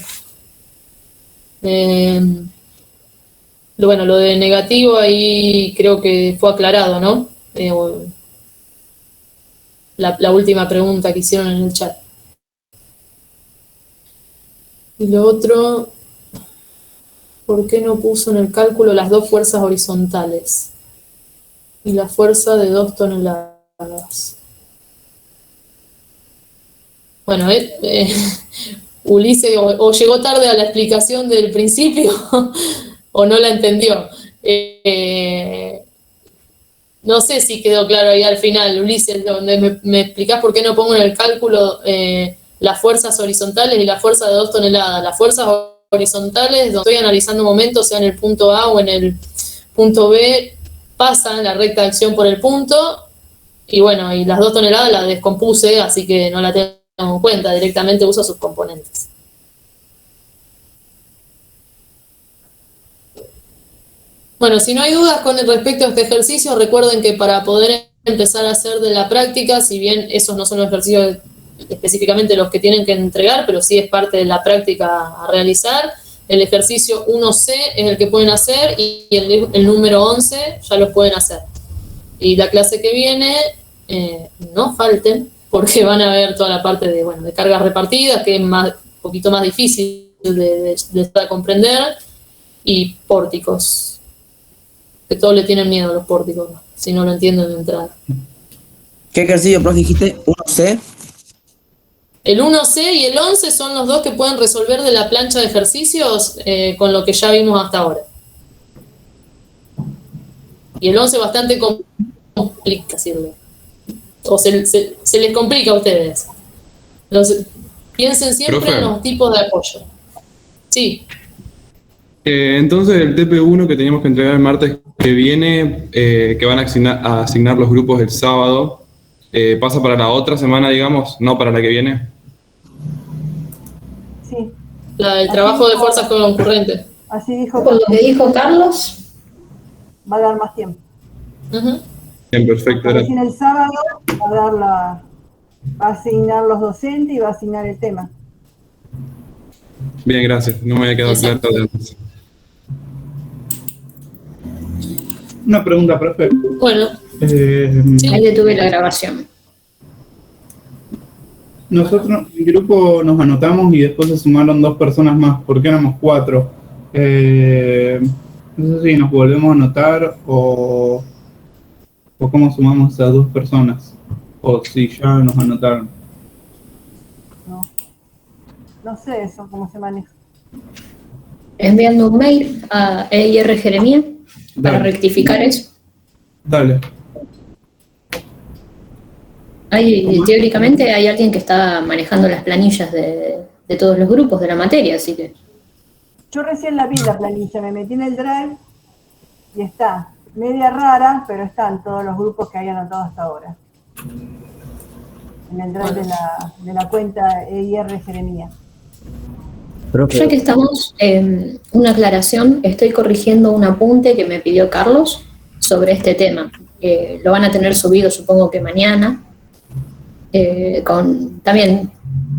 Bueno, lo de negativo ahí creo que fue aclarado, ¿no? La última pregunta que hicieron en el chat. Y lo otro, ¿por qué no puso en el cálculo las 2 fuerzas horizontales? Y la fuerza de 2 toneladas. Bueno, Ulises o llegó tarde a la explicación del principio o no la entendió. No sé si quedó claro ahí al final, Ulises, donde me explicás por qué no pongo en el cálculo las fuerzas horizontales y la fuerza de 2 toneladas. Las fuerzas horizontales, donde estoy analizando un momento, sea en el punto A o en el punto B, pasan la recta de acción por el punto, y bueno, y las 2 toneladas las descompuse, así que no la tengo en cuenta, directamente uso sus componentes. Bueno, si no hay dudas con respecto a este ejercicio, recuerden que para poder empezar a hacer de la práctica, si bien esos no son los ejercicios específicamente los que tienen que entregar, pero sí es parte de la práctica a realizar, el ejercicio 1C es el que pueden hacer y el número 11 ya los pueden hacer. Y la clase que viene, no falten, porque van a ver toda la parte de cargas repartidas, que es un poquito más difícil de comprender, y pórticos, que todos le tienen miedo a los pórticos, si no lo entienden de entrada. ¿Qué ejercicio, profe, dijiste? ¿1C? El 1C y el 11 son los dos que pueden resolver de la plancha de ejercicios con lo que ya vimos hasta ahora. Y el 11 bastante complica, sirve. O se les complica a ustedes. Piensen siempre Profe. en los tipos de apoyo. Sí. Entonces el TP1 que teníamos que entregar el martes que viene, que van a asignar los grupos el sábado, pasa para la otra semana, digamos, no para la que viene. Sí. La del trabajo de fuerzas concurrentes. Así dijo Con lo que dijo Carlos. Va a dar más tiempo. Bien, perfecto. Recién el sábado va a asignar los docentes y va a asignar el tema. Bien, gracias. No me había quedado claro de antes. Una pregunta, profe. Bueno. Ahí detuve la grabación. Nosotros en el grupo nos anotamos y después se sumaron 2 personas más, porque éramos 4. No sé si nos volvemos a anotar o cómo sumamos a 2 personas, o si ya nos anotaron. No sé eso, cómo se maneja. Enviando un mail a EIR Jeremía para rectificar eso. Dale. Teóricamente hay alguien que está manejando las planillas de todos los grupos de la materia, así que... Yo recién la vi la planilla, me metí en el Drive y está media rara, pero están todos los grupos que hay anotados hasta ahora. En el Drive de la cuenta EIR Jeremía. Ya que estamos, una aclaración, estoy corrigiendo un apunte que me pidió Carlos sobre este tema. Lo van a tener subido supongo que mañana, con también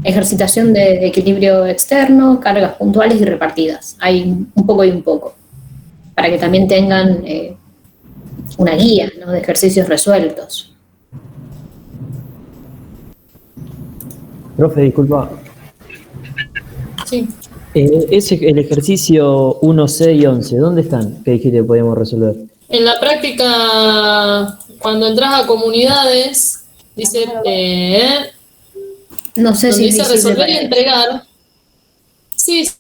ejercitación de equilibrio externo, cargas puntuales y repartidas. Hay un poco y un poco, para que también tengan una guía, ¿no?, de ejercicios resueltos. Profe, disculpa. Sí. El ejercicio 1C y 11, ¿dónde están? ¿Qué dijiste que podíamos resolver? En la práctica, cuando entras a comunidades, dice... no sé si dice es resolver y visible. entregar. Sí,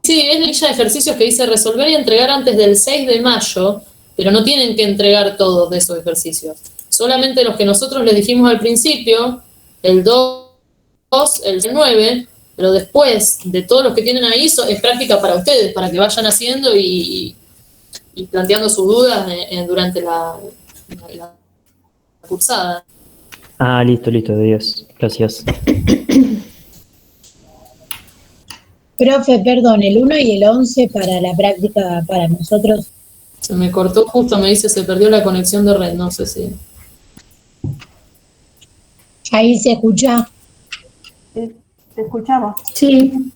Sí, es la lista de ejercicios que dice resolver y entregar antes del 6 de mayo, pero no tienen que entregar todos de esos ejercicios. Solamente los que nosotros les dijimos al principio, el 2, el 9, pero después de todos los que tienen ahí, es práctica para ustedes, para que vayan haciendo y planteando sus dudas durante la cursada. Ah, listo, de 10. Gracias. Profe, perdón, el 1 y el 11 para la práctica para nosotros. Se me cortó justo, me dice, se perdió la conexión de red, no sé si... Ahí se escucha. Te escuchamos. Sí.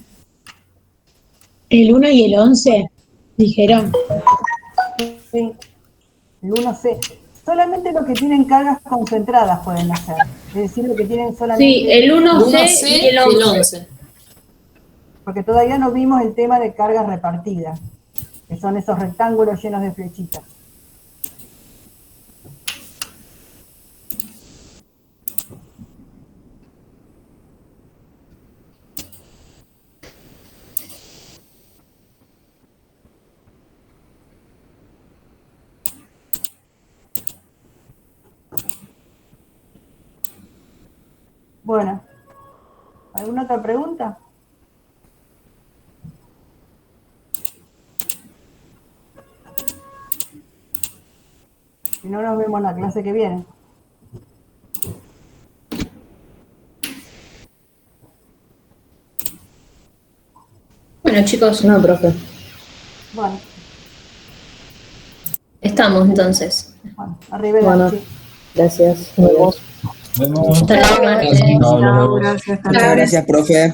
El 1 y el 11, dijeron. Sí, el 1C. Solamente los que tienen cargas concentradas pueden hacer. Es decir, los que tienen solamente... Sí, el 1C y el 11. Porque todavía no vimos el tema de cargas repartidas, que son esos rectángulos llenos de flechitas. Bueno, ¿alguna otra pregunta? Si no, nos vemos en la clase que viene. Bueno, chicos, no, profe. Bueno, Estamos entonces. bueno, arriba de Bueno, gracias. Nos vemos. Nos vemos. Hasta luego. Chao, nos vemos. Muchas gracias, profe.